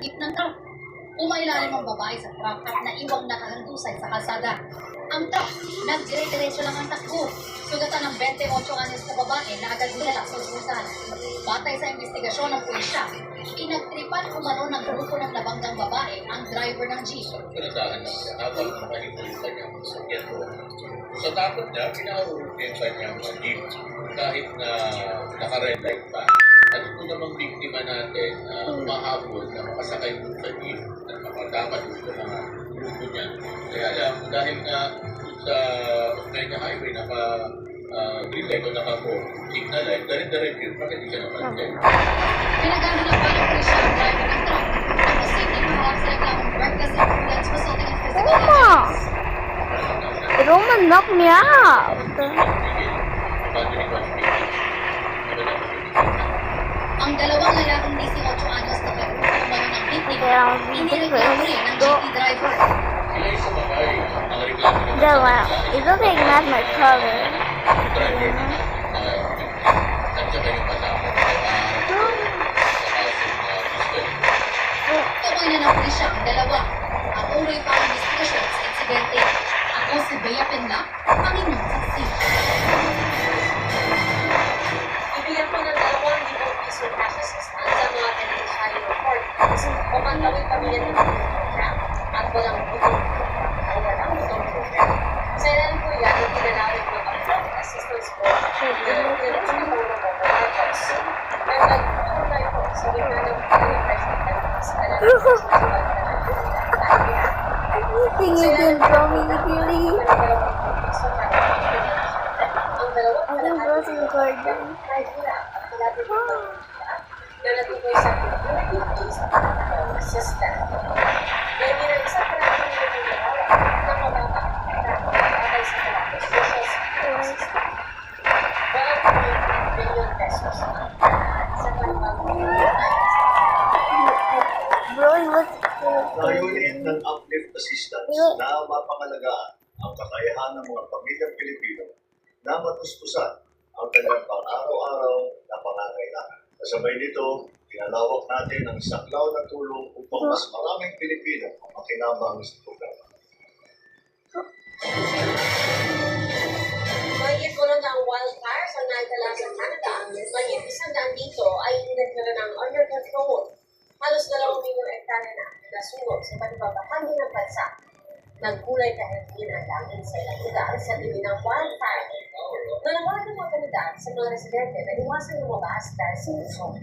jeep ng truck. Umailalim ang babae sa truck at naiwang nakahandusay sa kalsada. Ang truck, nagdire-diretso lang ang takbo. Sugatan ng 28 anyos na babae na agad dinala sa ospital. Batay sa investigasyon ng pulisya, pinagtripan umano ng grupo ng nabanggang babae ang driver ng jeep. Pinadahan na siya habang nakahintay sa kanyang sasakyan ko. Sa takot niya, pinahulog niya sa kanyang jeep kahit na naka-red light pa. At ito namang biktima natin mahabol na makasakay doon sa jeep at makadama doon sa mga grupo niya. Kaya lang, dahil nga sa Osmeña Highway, green light o naka-signal light, dahil yun, bakit di siya naman? Pinagano na pa ng pulisya ang driver ng truck at posibleng maharap sa reklamong reckless imprudence resulting in physical injuries. Roman, knock me out. Ang dalawang lalaking 18 anyos na kagrupo umano ng biktima, inireklamo rin ng jeepney driver. Sila ay sumakay. Ang reklamo naman The one. It looks like not my color. driver na at saka yung kasama. Tukoy na ng pulisya ang dalawa. Ang uloy pa ang investigasyon sa insidente. Ako si Bea Penla, ang inyong saksi. Ibigyan po ng 2,000 piso cash assistance sa mga beneficiary report kasi pumantawid pamilya ng program at walang butong o walang butong program. Sa ilan po yan, ang tinanawin ng upfront assistance po na pinagtulong mo po markers. Pero nagtutuloy po sa gitna ng president sa Singing din from Gilly. I think Rosie Gordon. Na natukoy sa community-based assistant. Kaya bilang isang parang na mababa na sa kalapos social assistant. 1.8 billion pesos sa Bro, it was Layunin ng uplift assistance na mapangalagaan ang kakayahan ng mga pamilyang Pilipino na matustusan ang kanilang pang-araw-araw na pangangailangan. Kasabay nito, pinalawak natin ang saklaw na tulong upang mas maraming Pilipino ang makinabang sa programa. Mahigit ko lang ang wildfire sa nagdala sa Canada. Mahigit 100 dito ay nagdala ng under control. Halos 2 milyong hektare na nasunog sa iba't ibang bahagi ng bansa. Nagkulay kahit din ang langit sa ilang lugar sa dilim ng wildfire. Nanawagan ng mga kandidat sa mga residente na iwasan lumabas dahil sa lusog.